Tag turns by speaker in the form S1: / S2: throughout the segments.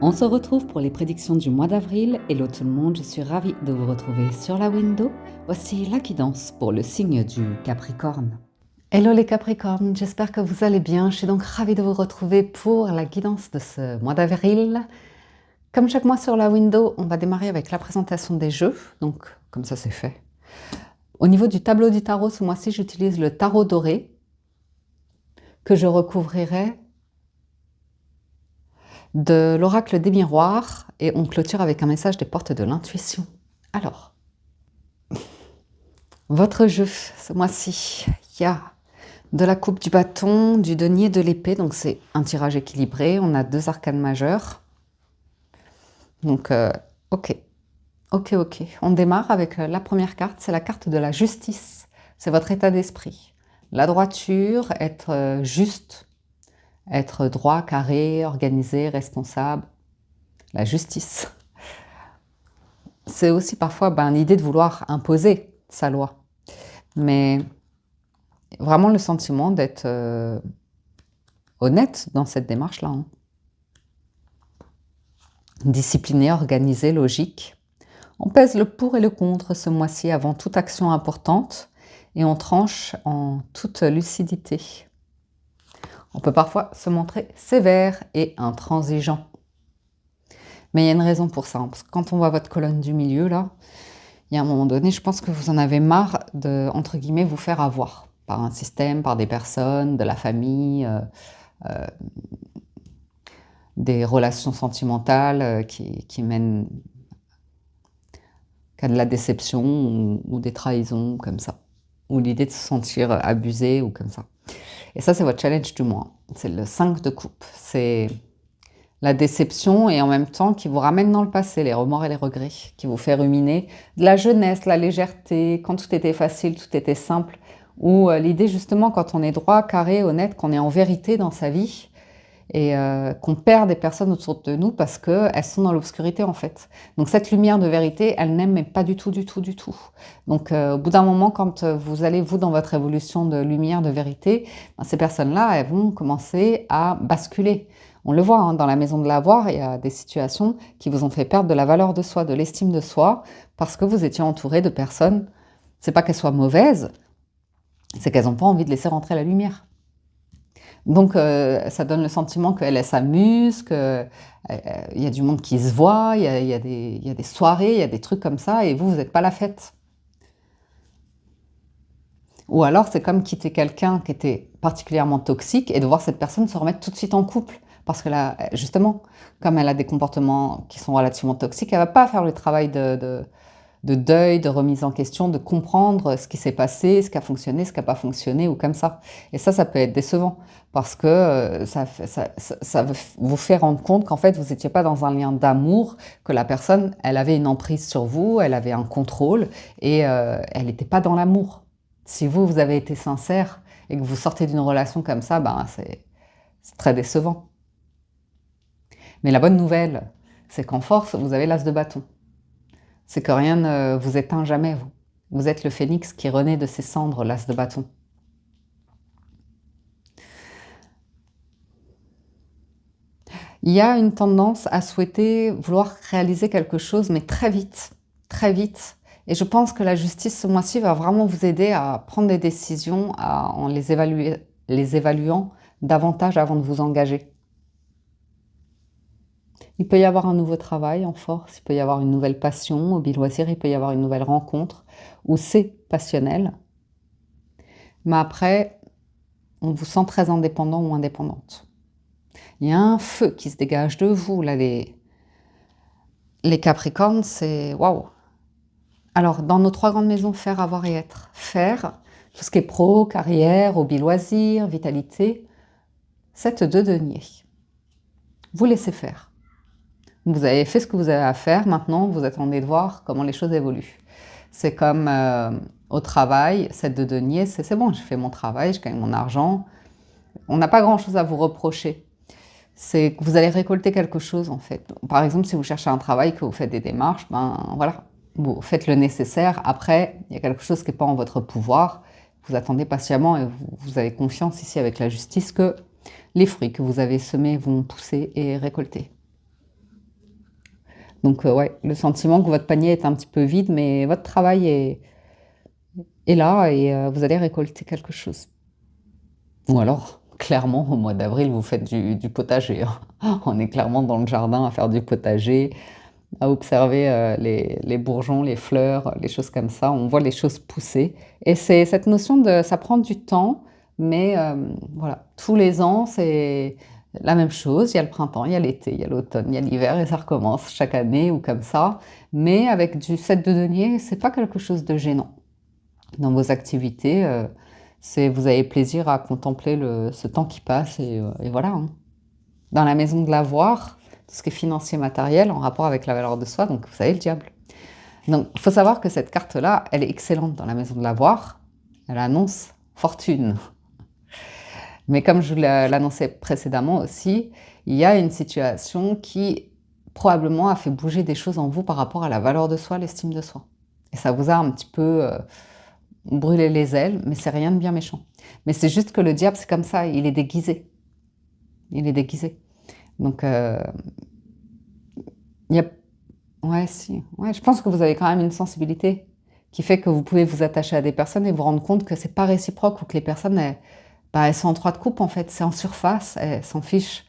S1: On se retrouve pour les prédictions du mois d'avril. Hello tout le monde, je suis ravie de vous retrouver sur la window. Voici la guidance pour le signe du Capricorne. Hello les Capricornes, j'espère que vous allez bien. Je suis donc ravie de vous retrouver pour la guidance de ce mois d'avril. Comme chaque mois sur la window, on va démarrer avec la présentation des jeux. Donc comme ça c'est fait. Au niveau du tableau du tarot, ce mois-ci, j'utilise le tarot doré que je recouvrirai de l'oracle des miroirs et on clôture avec un message des portes de l'intuition. Alors, votre jeu ce mois-ci, il y a de la coupe du bâton, du denier, de l'épée, donc c'est un tirage équilibré, on a 2 arcanes majeures. Donc, ok, on démarre avec la première carte, c'est la carte de la justice, c'est votre état d'esprit. La droiture, être juste, être droit, carré, organisé, responsable. La justice. C'est aussi parfois l'idée de vouloir imposer sa loi. Mais vraiment le sentiment d'être honnête dans cette démarche-là. Hein. Discipliné, organisé, logique. On pèse le pour et le contre ce mois-ci avant toute action importante et on tranche en toute lucidité. On peut parfois se montrer sévère et intransigeant. Mais il y a une raison pour ça, hein, parce que quand on voit votre colonne du milieu, là, il y a un moment donné, je pense que vous en avez marre de, entre guillemets, vous faire avoir par un système, par des personnes, de la famille, des relations sentimentales qui mènent qu'à de la déception ou des trahisons, comme ça. Ou l'idée de se sentir abusé ou comme ça. Et ça, c'est votre challenge du mois. C'est le 5 de coupe. C'est la déception et en même temps qui vous ramène dans le passé, les remords et les regrets, qui vous fait ruminer de la jeunesse, la légèreté, quand tout était facile, tout était simple, ou l'idée justement quand on est droit, carré, honnête, qu'on est en vérité dans sa vie et qu'on perd des personnes autour de nous parce qu'elles sont dans l'obscurité en fait. Donc cette lumière de vérité, elle n'aime pas du tout. Donc au bout d'un moment, quand vous allez vous dans votre évolution de lumière, de vérité, ces personnes-là, elles vont commencer à basculer. On le voit, hein, dans la maison de l'avoir, il y a des situations qui vous ont fait perdre de la valeur de soi, de l'estime de soi, parce que vous étiez entouré de personnes, c'est pas qu'elles soient mauvaises, c'est qu'elles n'ont pas envie de laisser rentrer la lumière. Donc ça donne le sentiment qu'elles s'amusent, qu'il y a du monde qui se voit, il y a des soirées, il y a des trucs comme ça, et vous n'êtes pas la fête. Ou alors c'est comme quitter quelqu'un qui était particulièrement toxique et de voir cette personne se remettre tout de suite en couple. Parce que là, justement, comme elle a des comportements qui sont relativement toxiques, elle ne va pas faire le travail de deuil, de remise en question, de comprendre ce qui s'est passé, ce qui a fonctionné, ce qui n'a pas fonctionné, ou comme ça. Et ça peut être décevant, parce que ça vous fait rendre compte qu'en fait, vous n'étiez pas dans un lien d'amour, que la personne, elle avait une emprise sur vous, elle avait un contrôle, et elle n'était pas dans l'amour. Si vous avez été sincère, et que vous sortez d'une relation comme ça, c'est très décevant. Mais la bonne nouvelle, c'est qu'en force, vous avez l'as de bâton. C'est que rien ne vous éteint jamais, vous. Vous êtes le phénix qui renaît de ses cendres, l'as de bâton. Il y a une tendance à souhaiter vouloir réaliser quelque chose, mais très vite, très vite. Et je pense que la justice, ce mois-ci, va vraiment vous aider à prendre des décisions en les évaluant davantage avant de vous engager. Il peut y avoir un nouveau travail en force, il peut y avoir une nouvelle passion, hobby loisir, il peut y avoir une nouvelle rencontre, où c'est passionnel. Mais après, on vous sent très indépendant ou indépendante. Il y a un feu qui se dégage de vous, là, les Capricornes, c'est waouh! Alors, dans nos 3 grandes maisons, faire, avoir et être. Faire, tout ce qui est pro, carrière, hobby loisir, vitalité, 7 de denier. Vous laissez faire. Vous avez fait ce que vous avez à faire, maintenant vous attendez de voir comment les choses évoluent. C'est comme au travail, 7 de denier, c'est bon, j'ai fait mon travail, je gagne mon argent. On n'a pas grand-chose à vous reprocher. C'est que vous allez récolter quelque chose en fait. Par exemple, si vous cherchez un travail, que vous faites des démarches, voilà, vous faites le nécessaire. Après, il y a quelque chose qui n'est pas en votre pouvoir. Vous attendez patiemment et vous avez confiance ici avec la justice que les fruits que vous avez semés vont pousser et récolter. Donc ouais, le sentiment que votre panier est un petit peu vide, mais votre travail est là et vous allez récolter quelque chose. Ou alors, clairement, au mois d'avril, vous faites du potager, hein. On est clairement dans le jardin à faire du potager, à observer, les bourgeons, les fleurs, les choses comme ça. On voit les choses pousser et c'est cette notion de ça prend du temps, mais voilà, tous les ans, c'est la même chose. Il y a le printemps, il y a l'été, il y a l'automne, il y a l'hiver et ça recommence chaque année ou comme ça. Mais avec du 7 de denier, c'est pas quelque chose de gênant. Dans vos activités, c'est vous avez plaisir à contempler ce temps qui passe et voilà, hein. Dans la maison de l'avoir, tout ce qui est financier, matériel, en rapport avec la valeur de soi, donc vous savez le diable. Donc il faut savoir que cette carte-là, elle est excellente dans la maison de l'avoir. Elle annonce fortune. Mais comme je vous l'annonçais précédemment aussi, il y a une situation qui probablement a fait bouger des choses en vous par rapport à la valeur de soi, l'estime de soi. Et ça vous a un petit peu brûlé les ailes, mais c'est rien de bien méchant. Mais c'est juste que le diable, c'est comme ça, il est déguisé. Il est déguisé. Donc, il y a ouais, si, ouais, je pense que vous avez quand même une sensibilité qui fait que vous pouvez vous attacher à des personnes et vous rendre compte que c'est pas réciproque ou que les personnes, elles sont en 3 de coupe en fait, c'est en surface, elles s'en fichent,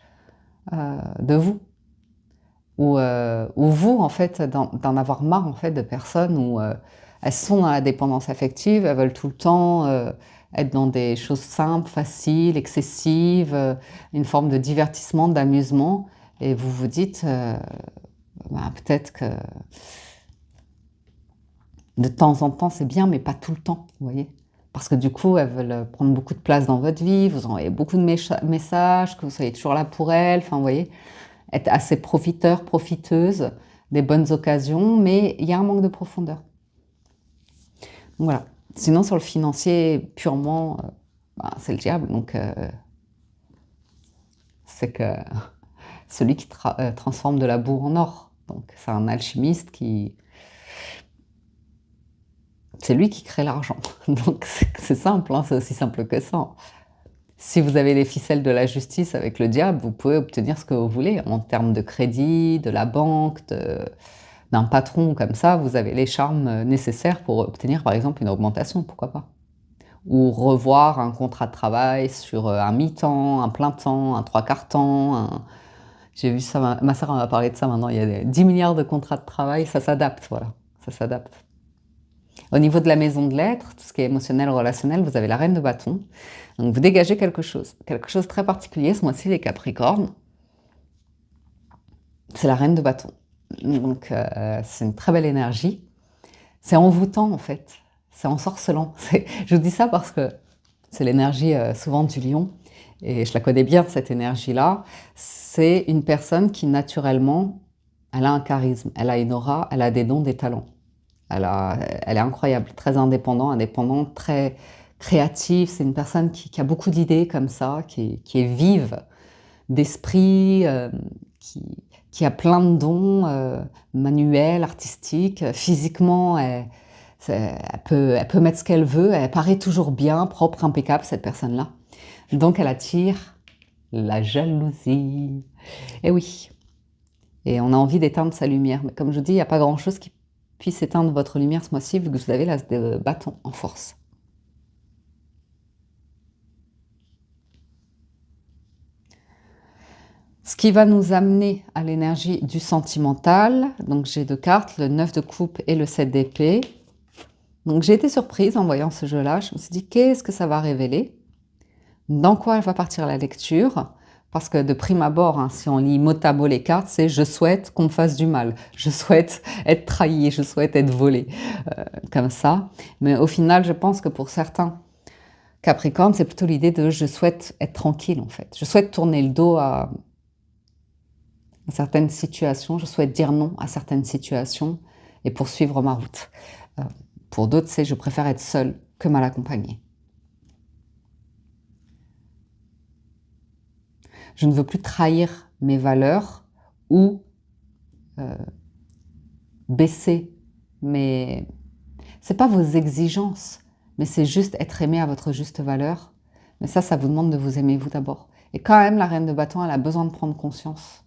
S1: de vous. Ou vous en fait, d'en avoir marre en fait de personnes où, elles sont dans la dépendance affective, elles veulent tout le temps, être dans des choses simples, faciles, excessives, une forme de divertissement, d'amusement et vous vous dites, bah, peut-être que de temps en temps c'est bien, mais pas tout le temps, vous voyez? Parce que du coup, elles veulent, prendre beaucoup de place dans votre vie, vous envoyez beaucoup de messages, que vous soyez toujours là pour elles, enfin vous voyez? Être assez profiteur, profiteuse des bonnes occasions, mais il y a un manque de profondeur. Donc voilà. Sinon sur le financier purement, bah, c'est le diable donc c'est que celui qui transforme de la boue en or. Donc c'est un alchimiste qui c'est lui qui crée l'argent. Donc c'est simple, hein, c'est aussi simple que ça. Si vous avez les ficelles de la justice avec le diable, vous pouvez obtenir ce que vous voulez en termes de crédit, de la banque, d'un patron comme ça, vous avez les charmes nécessaires pour obtenir par exemple une augmentation, pourquoi pas? Ou revoir un contrat de travail sur un mi-temps, un plein temps, un trois quarts temps, j'ai vu ça, ma sœur m'a parlé de ça maintenant, il y a 10 milliards de contrats de travail, ça s'adapte, voilà, ça s'adapte. Au niveau de la maison de l'être, tout ce qui est émotionnel, relationnel, vous avez la reine de bâton. Donc vous dégagez quelque chose de très particulier ce mois-ci les Capricornes. C'est la reine de bâton. Donc c'est une très belle énergie. C'est envoûtant en fait, c'est ensorcelant. Je vous dis ça parce que c'est l'énergie souvent du lion et je la connais bien cette énergie-là. C'est une personne qui naturellement, elle a un charisme, elle a une aura, elle a des dons, des talents. Elle est incroyable, très indépendante, très créative. C'est une personne qui a beaucoup d'idées comme ça, qui est vive d'esprit, qui a plein de dons manuels, artistiques. Physiquement, elle peut mettre ce qu'elle veut. Elle paraît toujours bien, propre, impeccable, cette personne-là. Donc elle attire la jalousie. Et oui. Et on a envie d'éteindre sa lumière. Mais comme je vous dis, il n'y a pas grand-chose qui puisse éteindre votre lumière ce mois-ci, vu que vous avez l'as de bâton en force. Ce qui va nous amener à l'énergie du sentimental. Donc j'ai 2 cartes, le 9 de coupe et le 7 d'épée. Donc j'ai été surprise en voyant ce jeu-là. Je me suis dit, qu'est-ce que ça va révéler? Dans quoi elle va partir la lecture? Parce que de prime abord, hein, si on lit mot à mot les cartes, c'est « je souhaite qu'on me fasse du mal »,« je souhaite être trahi »,« je souhaite être volé », comme ça. Mais au final, je pense que pour certains Capricornes, c'est plutôt l'idée de « je souhaite être tranquille » en fait. Je souhaite tourner le dos à certaines situations, je souhaite dire non à certaines situations et poursuivre ma route. Pour d'autres, c'est « je préfère être seule que mal accompagnée ». Je ne veux plus trahir mes valeurs ou baisser mes... C'est pas vos exigences, mais c'est juste être aimé à votre juste valeur. Mais ça vous demande de vous aimer vous d'abord. Et quand même, la reine de bâton, elle a besoin de prendre conscience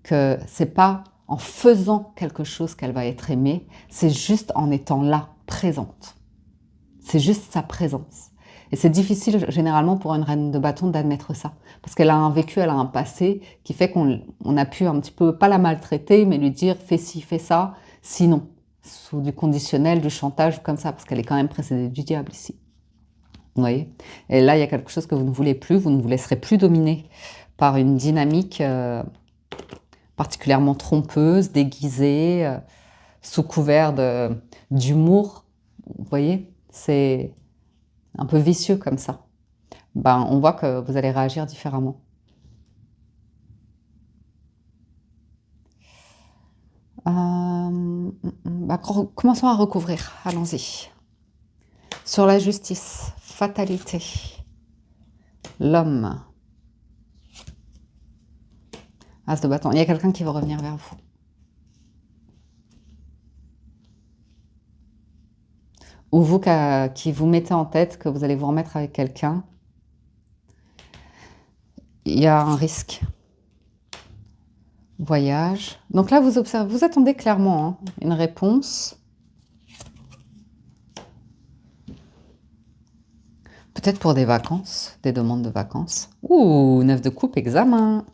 S1: que c'est pas en faisant quelque chose qu'elle va être aimée, c'est juste en étant là, présente. C'est juste sa présence. Et c'est difficile généralement pour une reine de bâton d'admettre ça. Parce qu'elle a un vécu, elle a un passé qui fait qu'on a pu un petit peu, pas la maltraiter, mais lui dire fais ci, fais ça, sinon. Sous du conditionnel, du chantage, comme ça, parce qu'elle est quand même précédée du diable ici. Vous voyez? Et là, il y a quelque chose que vous ne voulez plus, vous ne vous laisserez plus dominer par une dynamique particulièrement trompeuse, déguisée, sous couvert d'humour. Vous voyez? C'est un peu vicieux comme ça. Ben, on voit que vous allez réagir différemment. Bah, commençons à recouvrir, allons-y. Sur la justice, fatalité, l'homme, as de bâton. Il y a quelqu'un qui veut revenir vers vous. Ou vous qui vous mettez en tête que vous allez vous remettre avec quelqu'un. Il y a un risque. Voyage. Donc là, vous observez, vous attendez clairement hein, une réponse. Peut-être pour des vacances, des demandes de vacances. Ouh, 9 de coupe, examen.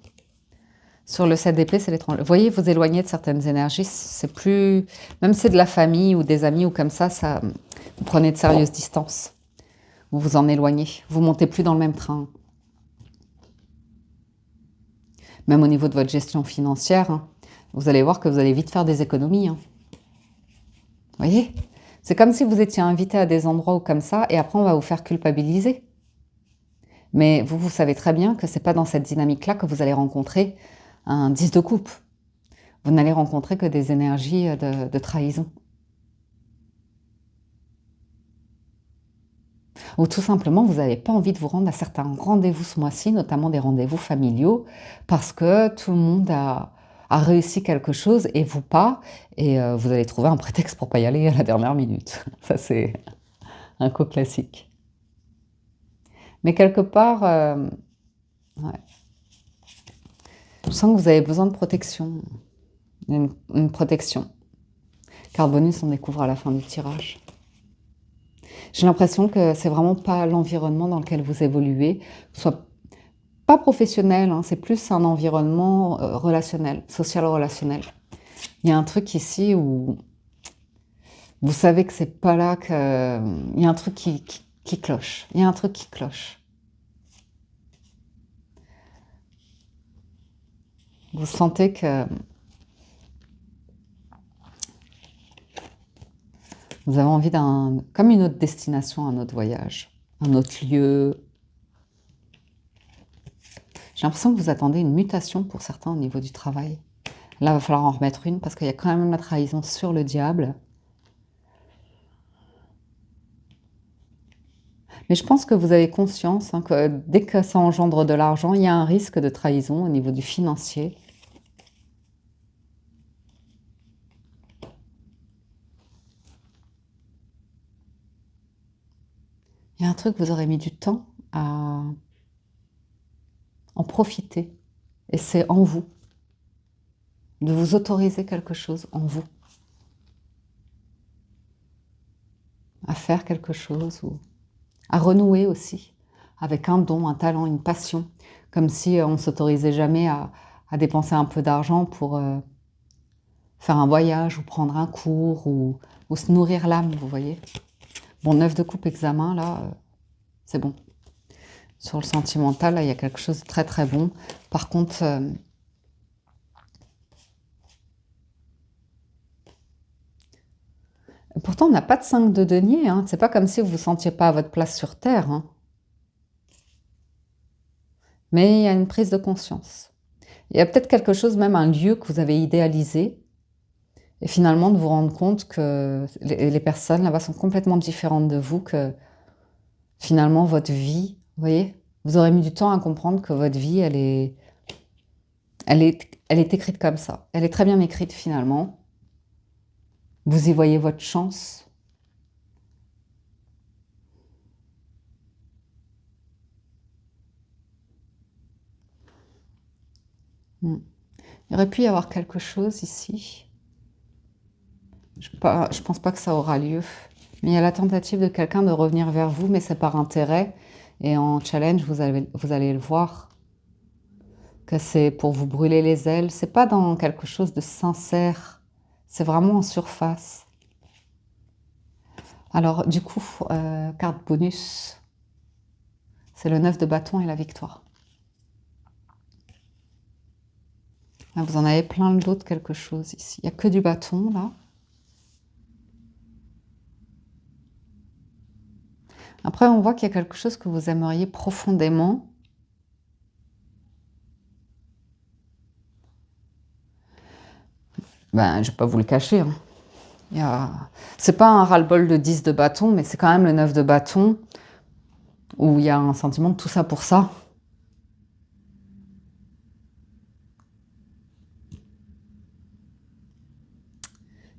S1: Sur le 7 d'épée, c'est l'étranger. Vous voyez, vous éloignez de certaines énergies, c'est plus... Même si c'est de la famille ou des amis ou comme ça, vous prenez de sérieuses distances. Vous vous en éloignez. Vous montez plus dans le même train. Même au niveau de votre gestion financière, hein, vous allez voir que vous allez vite faire des économies. Hein. Vous voyez? C'est comme si vous étiez invité à des endroits ou comme ça, et après on va vous faire culpabiliser. Mais vous savez très bien que ce n'est pas dans cette dynamique-là que vous allez rencontrer un 10 de coupe. Vous n'allez rencontrer que des énergies de trahison. Ou tout simplement, vous n'avez pas envie de vous rendre à certains rendez-vous ce mois-ci, notamment des rendez-vous familiaux, parce que tout le monde a réussi quelque chose et vous pas, et vous allez trouver un prétexte pour ne pas y aller à la dernière minute. Ça, c'est un coup classique. Mais quelque part, ouais. Je sens que vous avez besoin de protection, une protection. Carte bonus, on découvre à la fin du tirage. J'ai l'impression que c'est vraiment pas l'environnement dans lequel vous évoluez, soit pas professionnel, hein, c'est plus un environnement relationnel, social-relationnel. Il y a un truc ici où vous savez que c'est pas là que... Il y a un truc qui cloche. Il y a un truc qui cloche. Vous sentez que vous avez envie comme une autre destination, un autre voyage, un autre lieu. J'ai l'impression que vous attendez une mutation pour certains au niveau du travail. Là, il va falloir en remettre une parce qu'il y a quand même la trahison sur le diable. Mais je pense que vous avez conscience hein, que dès que ça engendre de l'argent, il y a un risque de trahison au niveau du financier. Il y a un truc, vous aurez mis du temps à en profiter. Et c'est en vous. De vous autoriser quelque chose en vous. À faire quelque chose ou à renouer aussi avec un don, un talent, une passion. Comme si on ne s'autorisait jamais à dépenser un peu d'argent pour faire un voyage ou prendre un cours ou se nourrir l'âme, vous voyez. Bon, 9 de coupe examen, là, c'est bon. Sur le sentimental, là, il y a quelque chose de très très bon. Par contre, pourtant, on n'a pas de 5 de denier. Hein. C'est pas comme si vous ne vous sentiez pas à votre place sur Terre. Hein. Mais il y a une prise de conscience. Il y a peut-être quelque chose, même un lieu que vous avez idéalisé. Et finalement, de vous rendre compte que les personnes là-bas sont complètement différentes de vous, que finalement, votre vie, vous voyez, vous aurez mis du temps à comprendre que votre vie, elle est écrite comme ça. Elle est très bien écrite finalement. Vous y voyez votre chance. Il aurait pu y avoir quelque chose ici. Je pense pas que ça aura lieu. Mais il y a la tentative de quelqu'un de revenir vers vous, mais c'est par intérêt. Et en challenge, vous allez le voir, que c'est pour vous brûler les ailes. C'est pas dans quelque chose de sincère. C'est vraiment en surface. Alors, du coup, carte bonus, c'est le 9 de bâton et la victoire. Là, vous en avez plein d'autres quelque chose ici. Il n'y a que du bâton, là. Après, on voit qu'il y a quelque chose que vous aimeriez profondément. Ben, je ne vais pas vous le cacher. C'est pas un ras-le-bol de 10 de bâton, mais c'est quand même le 9 de bâton, où il y a un sentiment de tout ça pour ça.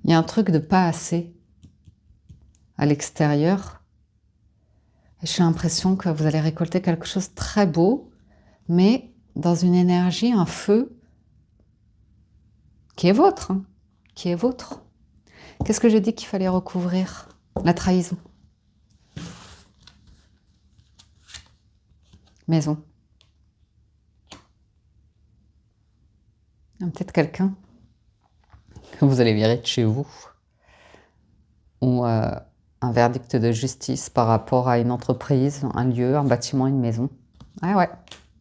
S1: Il y a un truc de pas assez à l'extérieur. J'ai l'impression que vous allez récolter quelque chose de très beau, mais dans une énergie, un feu qui est vôtre, hein, qui est vôtre. Qu'est-ce que j'ai dit qu'il fallait recouvrir? La trahison. Maison. Peut-être quelqu'un que vous allez virer de chez vous. Ou un verdict de justice par rapport à une entreprise, un lieu, un bâtiment, une maison. Ah ouais,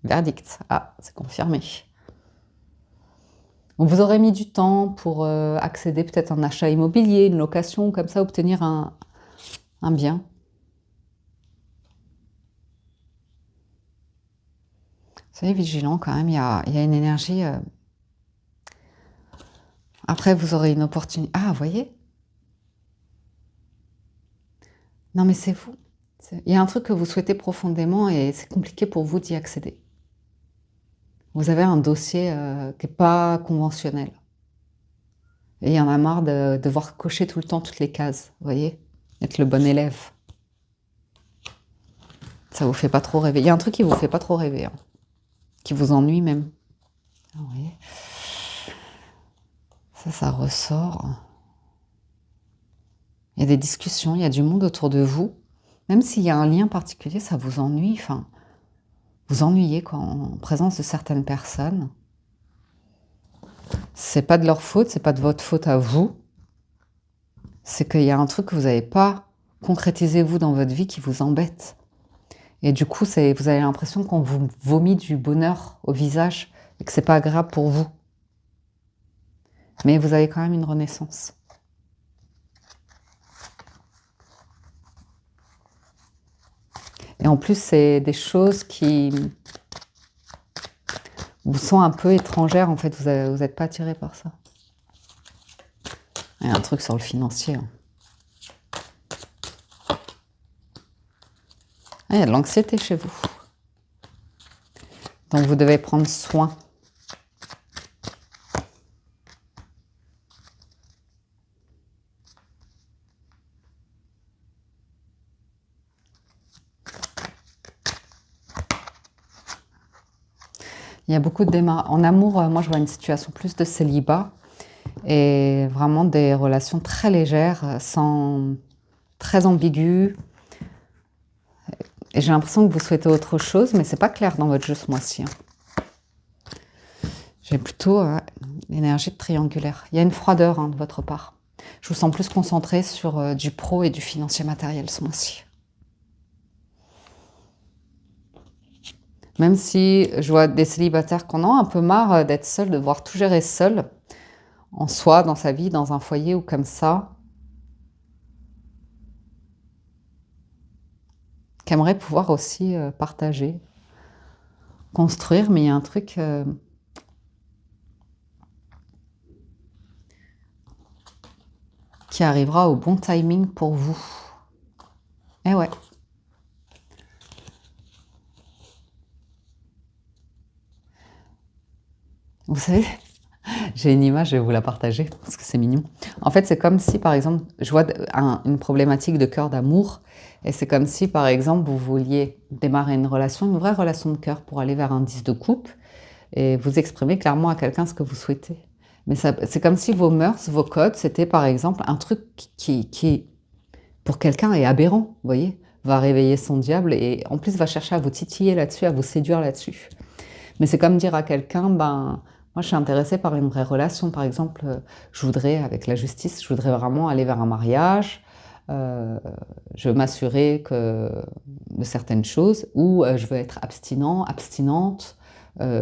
S1: verdict. Ah, c'est confirmé. Donc vous aurez mis du temps pour accéder peut-être à un achat immobilier, une location, comme ça, obtenir un bien. Soyez vigilant quand même, il y a une énergie. Après, vous aurez une opportunité. Ah, vous voyez? Non, mais c'est vous. Il y a un truc que vous souhaitez profondément et c'est compliqué pour vous d'y accéder. Vous avez un dossier qui n'est pas conventionnel. Et il y en a marre de devoir cocher tout le temps toutes les cases, vous voyez? Être le bon élève. Ça vous fait pas trop rêver. Il y a un truc qui vous fait pas trop rêver, hein, qui vous ennuie même. Ah, vous voyez? Ça ressort. Il y a des discussions, il y a du monde autour de vous. Même s'il y a un lien particulier, ça vous ennuie. Enfin, vous ennuyez quoi, en présence de certaines personnes. C'est pas de leur faute, c'est pas de votre faute à vous. C'est qu'il y a un truc que vous n'avez pas concrétisé vous dans votre vie qui vous embête. Et du coup, vous avez l'impression qu'on vous vomit du bonheur au visage et que c'est pas agréable pour vous. Mais vous avez quand même une renaissance. Et en plus, c'est des choses qui vous sont un peu étrangères. En fait, vous n'êtes pas attiré par ça. Il y a un truc sur le financier. Hein. Ah, il y a de l'anxiété chez vous. Donc, vous devez prendre soin. Il y a beaucoup de démarres. En amour, moi, je vois une situation plus de célibat et vraiment des relations très légères, très ambiguës. Et j'ai l'impression que vous souhaitez autre chose, mais c'est pas clair dans votre jeu ce mois-ci. Hein. J'ai plutôt l'énergie de triangulaire. Il y a une froideur de votre part. Je vous sens plus concentré sur du pro et du financier matériel ce mois-ci. Même si je vois des célibataires qu'on a un peu marre d'être seul, de devoir tout gérer seul, en soi, dans sa vie, dans un foyer ou comme ça, qui aimeraient pouvoir aussi partager, construire, mais il y a un truc qui arrivera au bon timing pour vous. Eh ouais. Vous savez, j'ai une image, je vais vous la partager, parce que c'est mignon. En fait, c'est comme si, par exemple, je vois une problématique de cœur d'amour, et c'est comme si, par exemple, vous vouliez démarrer une relation, une vraie relation de cœur pour aller vers un 10 de coupe, et vous exprimez clairement à quelqu'un ce que vous souhaitez. Mais c'est comme si vos mœurs, vos codes, c'était par exemple un truc qui pour quelqu'un est aberrant, vous voyez? Va réveiller son diable et en plus va chercher à vous titiller là-dessus, à vous séduire là-dessus. Mais c'est comme dire à quelqu'un, ben, moi je suis intéressée par une vraie relation, par exemple, je voudrais, avec la justice, je voudrais vraiment aller vers un mariage, je veux m'assurer de certaines choses, ou je veux être abstinent, abstinente,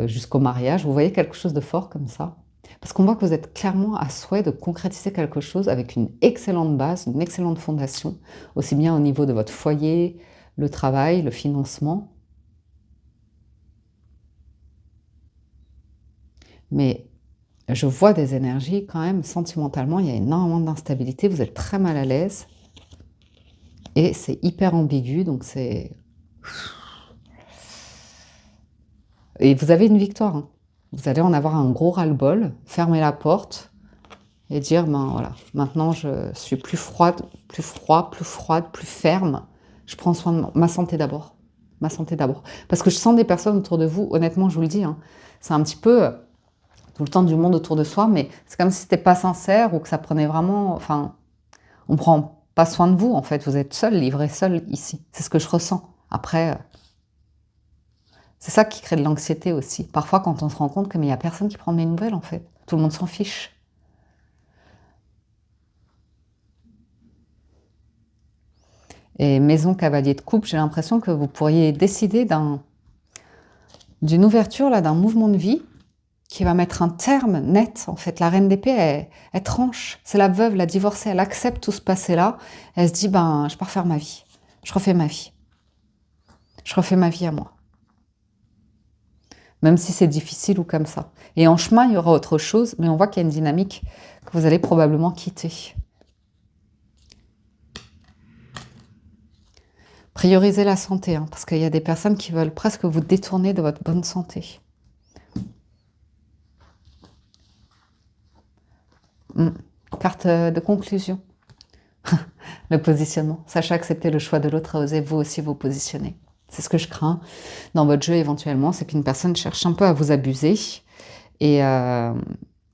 S1: jusqu'au mariage. Vous voyez quelque chose de fort comme ça? Parce qu'on voit que vous êtes clairement à souhait de concrétiser quelque chose avec une excellente base, une excellente fondation, aussi bien au niveau de votre foyer, le travail, le financement. Mais je vois des énergies quand même, sentimentalement, il y a énormément d'instabilité, vous êtes très mal à l'aise. Et c'est hyper ambigu, donc c'est... Et vous avez une victoire, hein. Vous allez en avoir un gros ras-le-bol, fermer la porte et dire, ben voilà, maintenant je suis plus froide, plus froide, plus ferme. Je prends soin de ma santé d'abord. Ma santé d'abord. Parce que je sens des personnes autour de vous, honnêtement, je vous le dis, hein, c'est un petit peu tout le temps du monde autour de soi, mais c'est comme si c'était pas sincère ou que ça prenait vraiment... Enfin, on prend pas soin de vous, en fait. Vous êtes seul, livré seul ici. C'est ce que je ressens. Après... c'est ça qui crée de l'anxiété aussi. Parfois, quand on se rend compte qu'il n'y a personne qui prend mes nouvelles, en fait. Tout le monde s'en fiche. Et maison cavalier de coupe, j'ai l'impression que vous pourriez décider d'une ouverture, là, d'un mouvement de vie qui va mettre un terme net. En fait, la reine d'épée, elle tranche. C'est la veuve, la divorcée, elle accepte tout ce passé-là. Elle se dit, ben, je pars faire ma vie. Je refais ma vie. Je refais ma vie à moi. Même si c'est difficile ou comme ça. Et en chemin, il y aura autre chose, mais on voit qu'il y a une dynamique que vous allez probablement quitter. Priorisez la santé, hein, parce qu'il y a des personnes qui veulent presque vous détourner de votre bonne santé. Carte de conclusion. Le positionnement. Sachez accepter le choix de l'autre et osez vous aussi vous positionner. C'est ce que je crains dans votre jeu éventuellement, c'est qu'une personne cherche un peu à vous abuser et à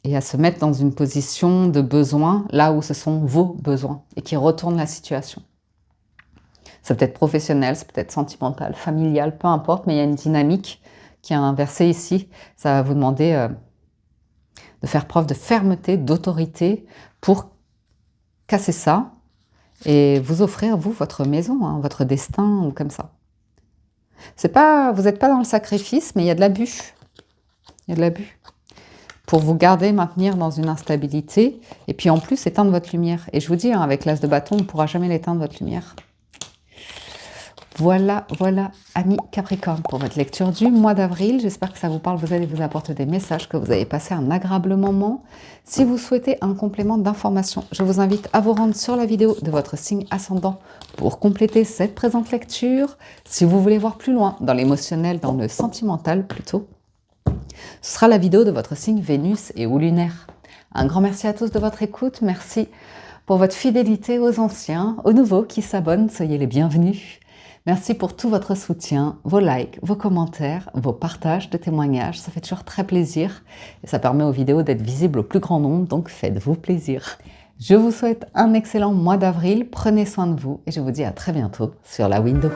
S1: se mettre dans une position de besoin là où ce sont vos besoins et qui retourne la situation. C'est peut-être professionnel, c'est peut-être sentimental, familial, peu importe, mais il y a une dynamique qui est inversée ici. Ça va vous demander de faire preuve de fermeté, d'autorité pour casser ça et vous offrir, vous, votre maison, hein, votre destin ou comme ça. Vous n'êtes pas dans le sacrifice, mais il y a de l'abus. Il y a de l'abus. Pour vous garder, maintenir dans une instabilité et puis en plus éteindre votre lumière. Et je vous dis, hein, avec l'as de bâton, on ne pourra jamais l'éteindre, votre lumière. Voilà, amis Capricorne, pour votre lecture du mois d'avril. J'espère que ça vous parle, vous allez vous apporter des messages, que vous avez passé un agréable moment. Si vous souhaitez un complément d'information, je vous invite à vous rendre sur la vidéo de votre signe ascendant pour compléter cette présente lecture. Si vous voulez voir plus loin dans l'émotionnel, dans le sentimental plutôt, ce sera la vidéo de votre signe Vénus et ou lunaire. Un grand merci à tous de votre écoute. Merci pour votre fidélité aux anciens, aux nouveaux qui s'abonnent. Soyez les bienvenus. Merci pour tout votre soutien, vos likes, vos commentaires, vos partages de témoignages. Ça fait toujours très plaisir et ça permet aux vidéos d'être visibles au plus grand nombre, donc faites-vous plaisir. Je vous souhaite un excellent mois d'avril, prenez soin de vous et je vous dis à très bientôt sur la window.